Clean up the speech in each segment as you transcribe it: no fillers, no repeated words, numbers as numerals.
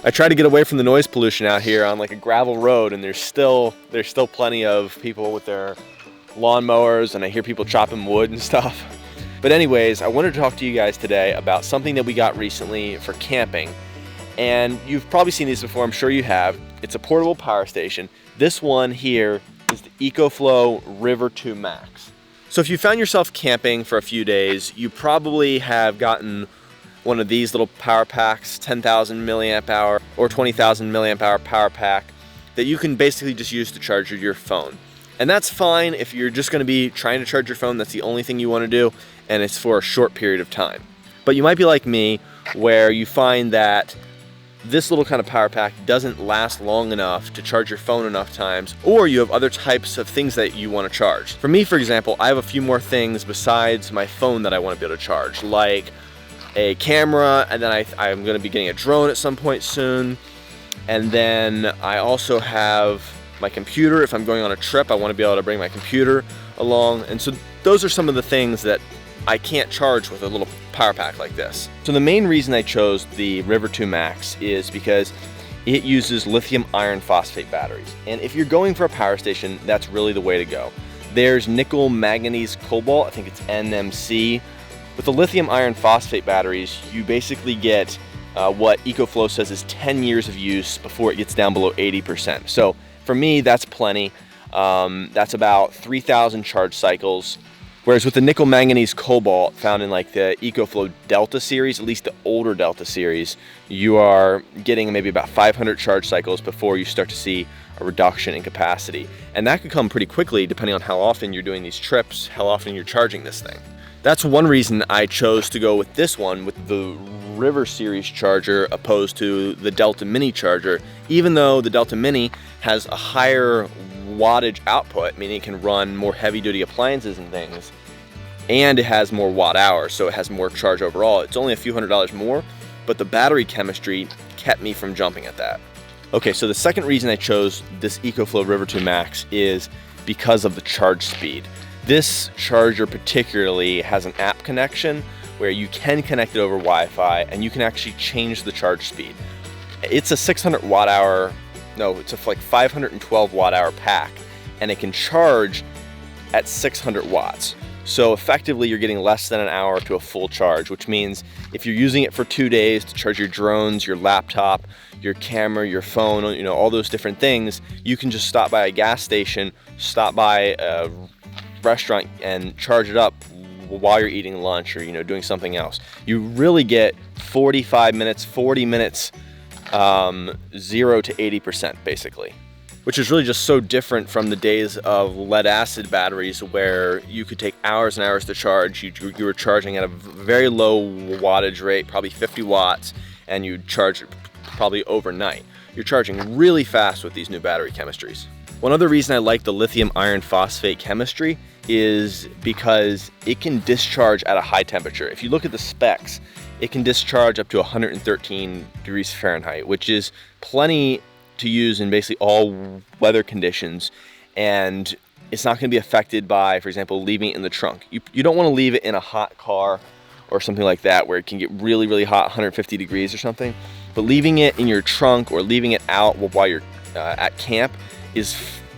I try to get away from the noise pollution out here on like a gravel road, and there's still plenty of people with their lawnmowers, and I hear people chopping wood and stuff. But anyways, I wanted to talk to you guys today about something that we got recently for camping. And you've probably seen these before, I'm sure you have. It's a portable power station. This one here is the Ecoflow River 2 Max. So if you found yourself camping for a few days, you probably have gotten one of these little power packs, 10,000 milliamp hour or 20,000 milliamp hour power pack that you can basically just use to charge your phone. And that's fine if you're just gonna be trying to charge your phone, that's the only thing you wanna do, and it's for a short period of time. But you might be like me, where you find that this little kind of power pack doesn't last long enough to charge your phone enough times, or you have other types of things that you want to charge. For me, for example, I have a few more things besides my phone that I want to be able to charge, like a camera, and then I'm going to be getting a drone at some point soon. And then I also have my computer. If I'm going on a trip, I want to be able to bring my computer along. And so those are some of the things that I can't charge with a little power pack like this. So the main reason I chose the River 2 Max is because it uses lithium iron phosphate batteries. And if you're going for a power station, that's really the way to go. There's nickel manganese cobalt, I think it's NMC. With the lithium iron phosphate batteries, you basically get what Ecoflow says is 10 years of use before it gets down below 80%. So for me, that's plenty. That's about 3,000 charge cycles. Whereas with the nickel manganese cobalt found in like the Ecoflow Delta series, at least the older Delta series, you are getting maybe about 500 charge cycles before you start to see a reduction in capacity. And that could come pretty quickly depending on how often you're doing these trips, how often you're charging this thing. That's one reason I chose to go with this one, with the River series charger opposed to the Delta Mini charger, even though the Delta Mini has a higher wattage output, meaning it can run more heavy duty appliances and things, and it has more watt hours, so it has more charge overall. It's only a few $100s more, but the battery chemistry kept me from jumping at that. Okay, so the second reason I chose this Ecoflow River 2 Max is because of the charge speed. This charger particularly has an app connection where you can connect it over Wi-Fi and you can actually change the charge speed. It's a 600 watt hour, no, it's a like 512 watt hour pack, and it can charge at 600 watts. So effectively you're getting less than an hour to a full charge, which means if you're using it for 2 days to charge your drones, your laptop, your camera, your phone, you know, all those different things, you can just stop by a gas station, stop by a restaurant and charge it up while you're eating lunch or, you know, doing something else. You really get 45 minutes, 40 minutes, 0 to 80% basically, which is really just so different from the days of lead acid batteries where you could take hours and hours to charge. You were charging at a very low wattage rate, probably 50 watts, and you charge it probably overnight. You're charging really fast with these new battery chemistries. One other reason I like the lithium iron phosphate chemistry is because it can discharge at a high temperature. If you look at the specs, it can discharge up to 113 degrees Fahrenheit, which is plenty to use in basically all weather conditions, and it's not going to be affected by, for example, leaving it in the trunk. You don't want to leave it in a hot car or something like that where it can get really, really hot, 150 degrees or something, but leaving it in your trunk or leaving it out while you're at camp is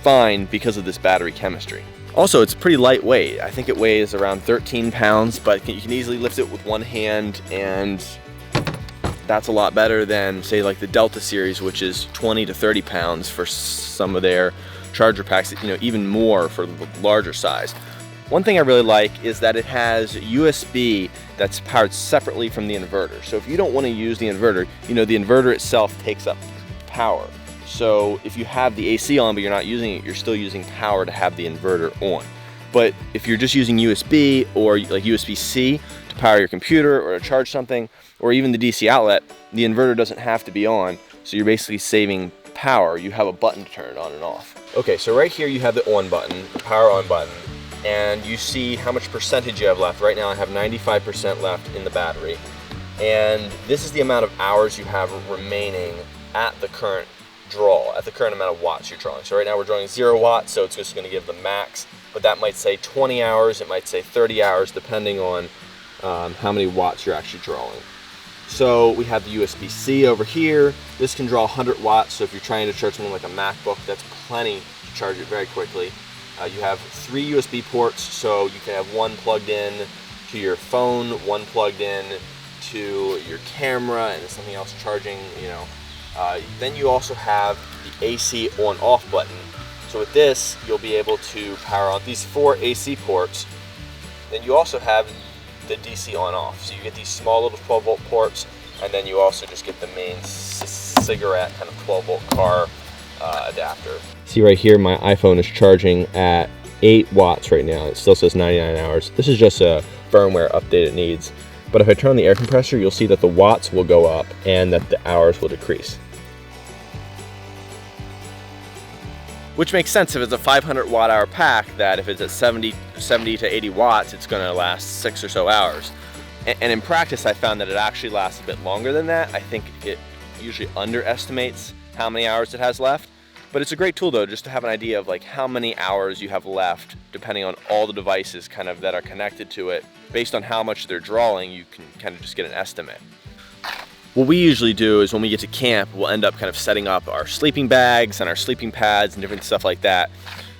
fine because of this battery chemistry. Also, it's pretty lightweight. I think it weighs around 13 pounds, but you can easily lift it with one hand, and that's a lot better than, say, like the Delta series, which is 20 to 30 pounds for some of their charger packs, you know, even more for the larger size. One thing I really like is that it has USB that's powered separately from the inverter. So if you don't want to use the inverter, you know, the inverter itself takes up power. So if you have the AC on but you're not using it, you're still using power to have the inverter on. But if you're just using USB or like USB-C to power your computer or to charge something, or even the DC outlet, the inverter doesn't have to be on, so you're basically saving power. You have a button to turn it on and off. Okay, so right here you have the on button, the power on button, and you see how much percentage you have left. Right now I have 95% left in the battery, and this is the amount of hours you have remaining at the current draw, at the current amount of watts you're drawing. So right now we're drawing 0 watts, so it's just going to give the max, but that might say 20 hours, it might say 30 hours, depending on how many watts you're actually drawing. So we have the USB-C over here. This can draw 100 watts, so if you're trying to charge something like a MacBook, that's plenty to charge it very quickly. You have 3 USB ports, so you can have one plugged in to your phone, one plugged in to your camera, and something else charging, you know. Then you also have the AC on-off button. So with this, you'll be able to power on these 4 AC ports. Then you also have the DC on-off. So you get these small little 12-volt ports, and then you also just get the main cigarette kind of 12-volt car adapter. See right here, my iPhone is charging at 8 watts right now. It still says 99 hours. This is just a firmware update it needs. But if I turn on the air compressor, you'll see that the watts will go up and that the hours will decrease. Which makes sense if it's a 500 watt hour pack, that if it's at 70 to 80 watts, it's gonna last 6 or so hours. And in practice, I found that it actually lasts a bit longer than that. I think it usually underestimates how many hours it has left. But it's a great tool though, just to have an idea of like how many hours you have left, depending on all the devices kind of that are connected to it. Based on how much they're drawing, you can kind of just get an estimate. What we usually do is when we get to camp, we'll end up kind of setting up our sleeping bags and our sleeping pads and different stuff like that.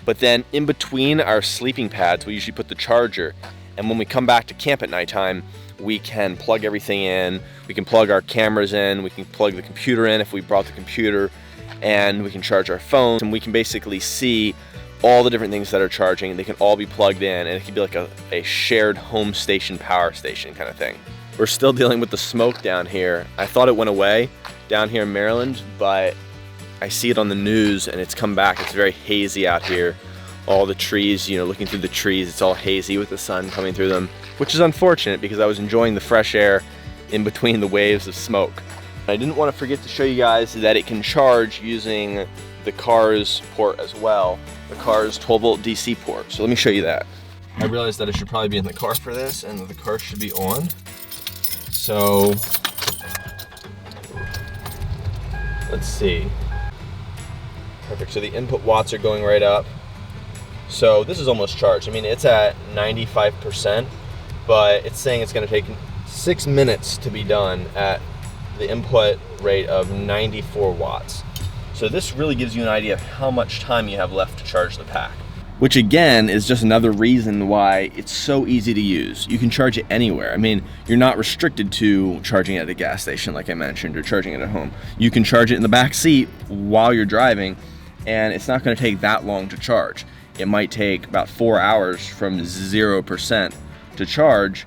But then in between our sleeping pads, we usually put the charger. And when we come back to camp at nighttime, we can plug everything in. We can plug our cameras in. We can plug the computer in if we brought the computer. And we can charge our phones. And we can basically see all the different things that are charging. They can all be plugged in. And it can be like a shared home station, power station kind of thing. We're still dealing with the smoke down here. I thought it went away down here in Maryland, but I see it on the news and it's come back. It's very hazy out here. All the trees, you know, looking through the trees, it's all hazy with the sun coming through them, which is unfortunate because I was enjoying the fresh air in between the waves of smoke. I didn't want to forget to show you guys that it can charge using the car's port as well, the car's 12-volt DC port. So let me show you that. I realized that I should probably be in the car for this and that the car should be on. So, let's see. Perfect, so the input watts are going right up. So this is almost charged. I mean, it's at 95%, but it's saying it's gonna take 6 minutes to be done at the input rate of 94 watts. So this really gives you an idea of how much time you have left to charge the pack. Which again is just another reason why it's so easy to use. You can charge it anywhere. I mean, you're not restricted to charging it at a gas station like I mentioned, or charging it at home. You can charge it in the back seat while you're driving, and it's not gonna take that long to charge. It might take about 4 hours from 0% to charge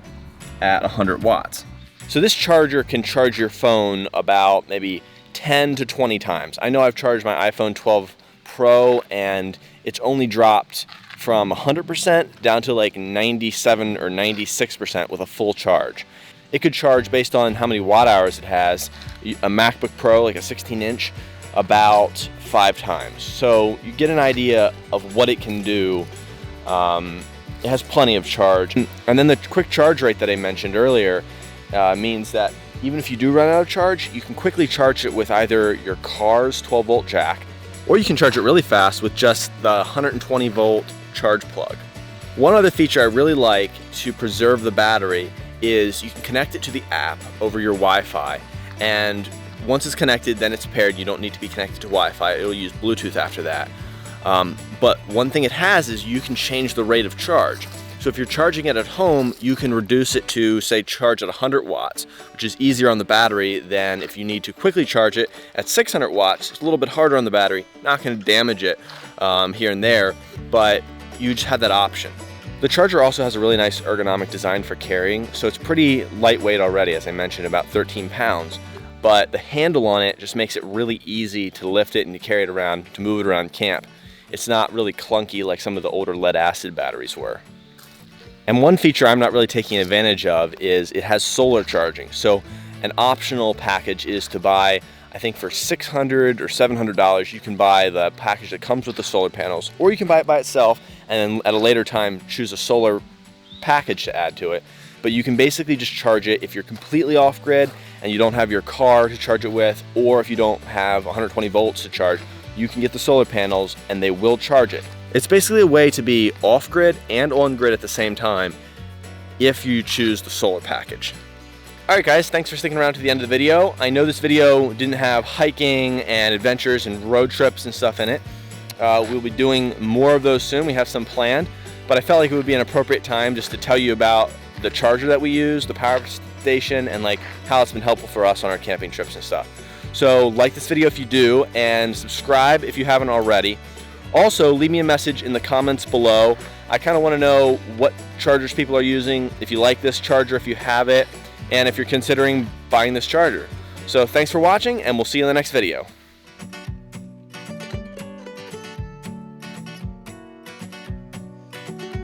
at 100 watts. So this charger can charge your phone about maybe 10 to 20 times. I know I've charged my iPhone 12 Pro and it's only dropped from 100% down to like 97 or 96% with a full charge. It could charge, based on how many watt hours it has, a MacBook Pro, like a 16-inch, about 5 times. So you get an idea of what it can do. It has plenty of charge. And then the quick charge rate that I mentioned earlier means that even if you do run out of charge, you can quickly charge it with either your car's 12-volt jack, or you can charge it really fast with just the 120-volt charge plug. One other feature I really like to preserve the battery is you can connect it to the app over your Wi-Fi, and once it's connected, then it's paired. You don't need to be connected to Wi-Fi. It'll use Bluetooth after that. But one thing it has is you can change the rate of charge. So if you're charging it at home, you can reduce it to, say, charge at 100 watts, which is easier on the battery than if you need to quickly charge it at 600 watts. It's a little bit harder on the battery, not going to damage it here and there, but you just have that option. The charger also has a really nice ergonomic design for carrying, so it's pretty lightweight already, as I mentioned, about 13 pounds. But the handle on it just makes it really easy to lift it and to carry it around, to move it around camp. It's not really clunky like some of the older lead-acid batteries were. And one feature I'm not really taking advantage of is it has solar charging. So an optional package is to buy, I think for $600 or $700, you can buy the package that comes with the solar panels, or you can buy it by itself and then at a later time choose a solar package to add to it. But you can basically just charge it if you're completely off-grid and you don't have your car to charge it with, or if you don't have 120 volts to charge, you can get the solar panels and they will charge it. It's basically a way to be off-grid and on-grid at the same time if you choose the solar package. Alright guys, thanks for sticking around to the end of the video. I know this video didn't have hiking and adventures and road trips and stuff in it. We'll be doing more of those soon. We have some planned, but I felt like it would be an appropriate time just to tell you about the charger that we use, the power station, and like how it's been helpful for us on our camping trips and stuff. So like this video if you do, and subscribe if you haven't already. Also, leave me a message in the comments below. I kind of want to know what chargers people are using, if you like this charger, if you have it, and if you're considering buying this charger. So thanks for watching, and we'll see you in the next video.